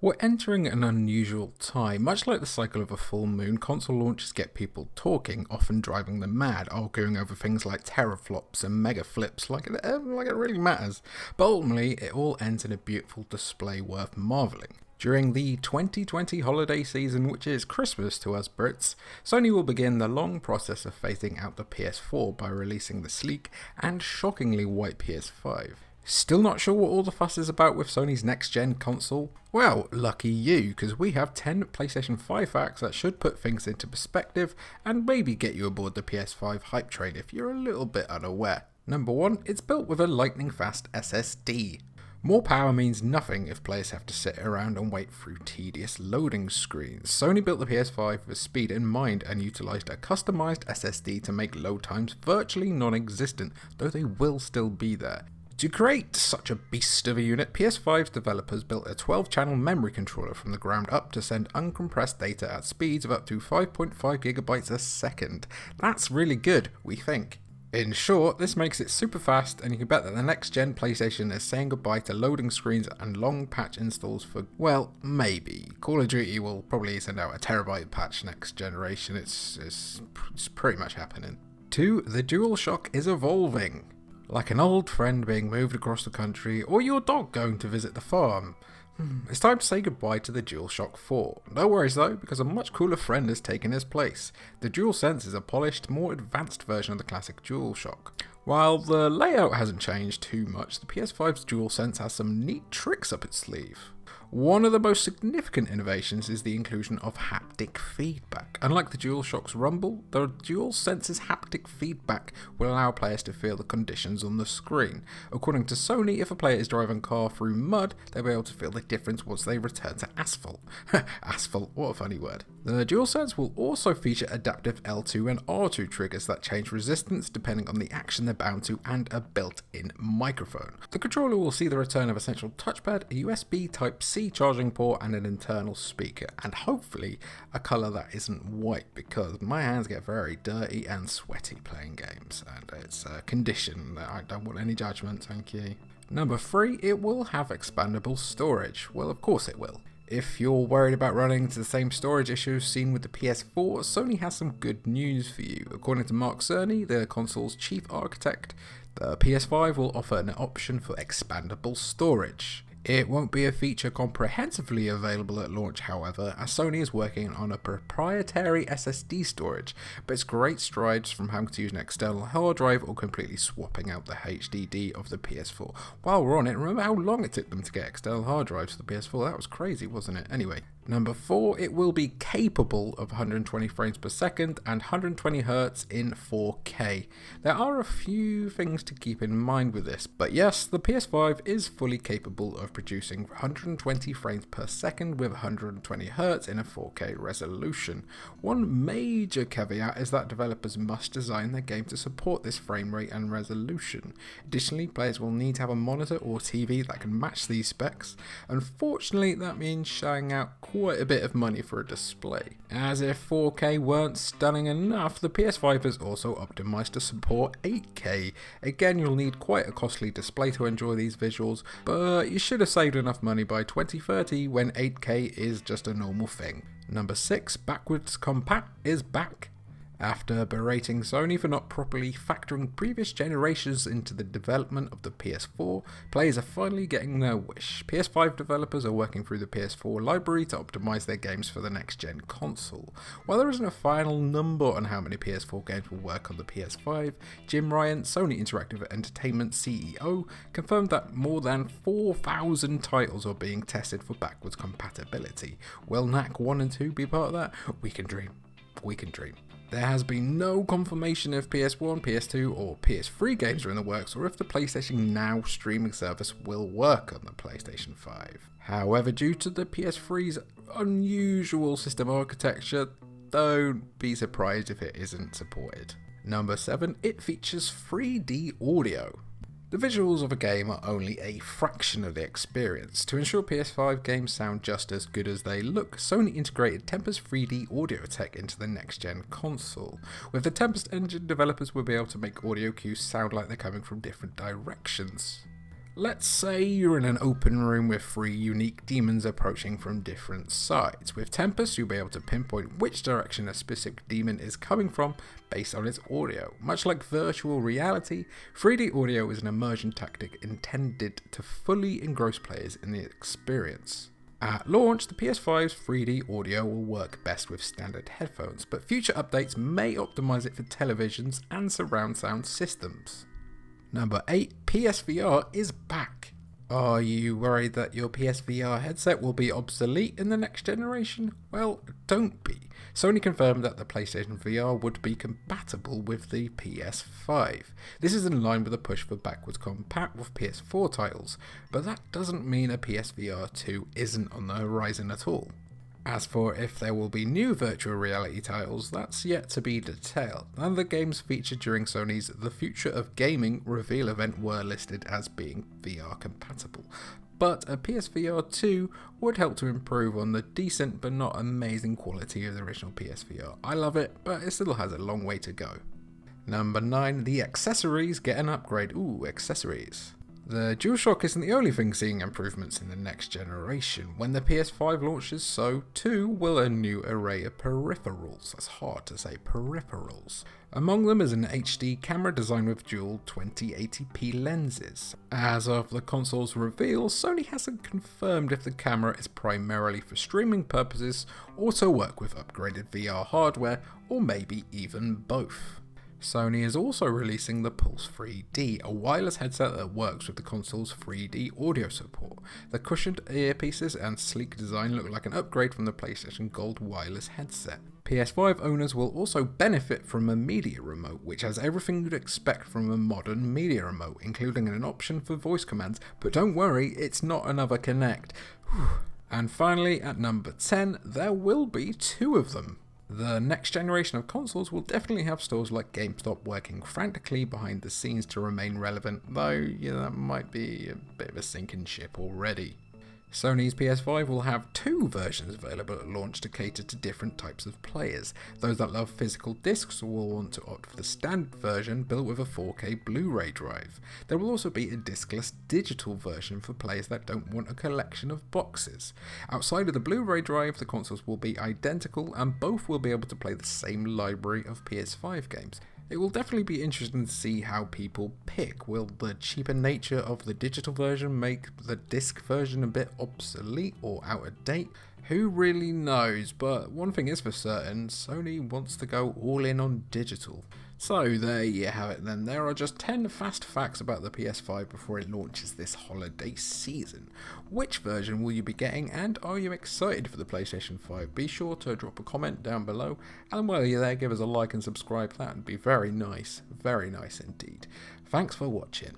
We're entering an unusual time. Much like the cycle of a full moon, console launches get people talking, often driving them mad, arguing over things like teraflops and mega flips like it really matters. But ultimately, it all ends in a beautiful display worth marvelling. During the 2020 holiday season, which is Christmas to us Brits, Sony will begin the long process of phasing out the PS4 by releasing the sleek and shockingly white PS5. Still not sure what all the fuss is about with Sony's next-gen console? Well, lucky you, because we have 10 PlayStation 5 facts that should put things into perspective and maybe get you aboard the PS5 hype train if you're a little bit unaware. Number 1, it's built with a lightning-fast SSD. More power means nothing if players have to sit around and wait through tedious loading screens. Sony built the PS5 with speed in mind and utilised a customised SSD to make load times virtually non-existent, though they will still be there. To create such a beast of a unit, PS5's developers built a 12-channel memory controller from the ground up to send uncompressed data at speeds of up to 5.5 gigabytes a second. That's really good, we think. In short, this makes it super fast, and you can bet that the next-gen PlayStation is saying goodbye to loading screens and long patch installs for, well, maybe. Call of Duty will probably send out a terabyte patch next generation. It's pretty much happening. 2. The DualShock is evolving. Like an old friend being moved across the country, or your dog going to visit the farm. It's time to say goodbye to the DualShock 4. No worries though, because a much cooler friend has taken his place. The DualSense is a polished, more advanced version of the classic DualShock. While the layout hasn't changed too much, the PS5's DualSense has some neat tricks up its sleeve. One of the most significant innovations is the inclusion of haptic feedback. Unlike the DualShock's rumble, the DualSense's haptic feedback will allow players to feel the conditions on the screen. According to Sony, if a player is driving a car through mud, they'll be able to feel the difference once they return to asphalt. Asphalt, what a funny word. The DualSense will also feature adaptive L2 and R2 triggers that change resistance depending on the action they're bound to and a built-in microphone. The controller will see the return of a central touchpad, a USB Type-C charging port and an internal speaker, and hopefully a colour that isn't white because my hands get very dirty and sweaty playing games, and it's a condition that I don't want any judgment, thank you. Number 3, it will have expandable storage. Well, of course it will. If you're worried about running into the same storage issues seen with the PS4, Sony has some good news for you. According to Mark Cerny, the console's chief architect, the PS5 will offer an option for expandable storage. It won't be a feature comprehensively available at launch, however, as Sony is working on a proprietary SSD storage, but it's great strides from having to use an external hard drive or completely swapping out the HDD of the PS4. While we're on it, remember how long it took them to get external hard drives for the PS4? That was crazy, wasn't it? Anyway. Number 4, it will be capable of 120 frames per second and 120 Hz in 4K. There are a few things to keep in mind with this, but yes, the PS5 is fully capable of producing 120 frames per second with 120 Hz in a 4K resolution. One major caveat is that developers must design their game to support this frame rate and resolution. Additionally, players will need to have a monitor or TV that can match these specs. Unfortunately, that means shelling out quite a bit of money for a display. As if 4K weren't stunning enough, the PS5 is also optimized to support 8K. Again, you'll need quite a costly display to enjoy these visuals, but you should have saved enough money by 2030 when 8K is just a normal thing. Number 6, backwards compat is back. After berating Sony for not properly factoring previous generations into the development of the PS4, players are finally getting their wish. PS5 developers are working through the PS4 library to optimize their games for the next-gen console. While there isn't a final number on how many PS4 games will work on the PS5, Jim Ryan, Sony Interactive Entertainment CEO, confirmed that more than 4,000 titles are being tested for backwards compatibility. Will NAC 1 and 2 be part of that? We can dream. We can dream. There has been no confirmation if PS1, PS2 or PS3 games are in the works or if the PlayStation Now streaming service will work on the PlayStation 5. However, due to the PS3's unusual system architecture, don't be surprised if it isn't supported. Number 7, it features 3D audio. The visuals of a game are only a fraction of the experience. To ensure PS5 games sound just as good as they look, Sony integrated Tempest 3D audio tech into the next-gen console. With the Tempest engine, developers will be able to make audio cues sound like they're coming from different directions. Let's say you're in an open room with 3 unique demons approaching from different sides. With Tempest, you'll be able to pinpoint which direction a specific demon is coming from based on its audio. Much like virtual reality, 3D audio is an immersion tactic intended to fully engross players in the experience. At launch, the PS5's 3D audio will work best with standard headphones, but future updates may optimize it for televisions and surround sound systems. Number 8, PSVR is back. Are you worried that your PSVR headset will be obsolete in the next generation? Well, don't be. Sony confirmed that the PlayStation VR would be compatible with the PS5. This is in line with a push for backwards compat with PS4 titles, but that doesn't mean a PSVR 2 isn't on the horizon at all. As for if there will be new virtual reality titles, that's yet to be detailed. None of the games featured during Sony's The Future of Gaming reveal event were listed as being VR compatible, but a PSVR 2 would help to improve on the decent but not amazing quality of the original PSVR. I love it, but it still has a long way to go. Number 9, the accessories get an upgrade. Ooh, accessories. The DualShock isn't the only thing seeing improvements in the next generation. When the PS5 launches, so too will a new array of peripherals. That's hard to say, peripherals. Among them is an HD camera designed with dual 2080p lenses. As of the console's reveal, Sony hasn't confirmed if the camera is primarily for streaming purposes or to work with upgraded VR hardware, or maybe even both. Sony is also releasing the Pulse 3D, a wireless headset that works with the console's 3D audio support. The cushioned earpieces and sleek design look like an upgrade from the PlayStation Gold wireless headset. PS5 owners will also benefit from a media remote, which has everything you'd expect from a modern media remote, including an option for voice commands, but don't worry, it's not another Kinect. And finally, at number 10, there will be 2 of them. The next generation of consoles will definitely have stores like GameStop working frantically behind the scenes to remain relevant, though that might be a bit of a sinking ship already. Sony's PS5 will have 2 versions available at launch to cater to different types of players. Those that love physical discs will want to opt for the standard version built with a 4K Blu-ray drive. There will also be a discless digital version for players that don't want a collection of boxes. Outside of the Blu-ray drive, the consoles will be identical and both will be able to play the same library of PS5 games. It will definitely be interesting to see how people pick. Will the cheaper nature of the digital version make the disc version a bit obsolete or out of date? Who really knows, but one thing is for certain, Sony wants to go all in on digital. So there you have it then. There are just 10 fast facts about the PS5 before it launches this holiday season. Which version will you be getting, and are you excited for the PlayStation 5? Be sure to drop a comment down below, and while you're there, give us a like and subscribe. That would be very nice indeed. Thanks for watching.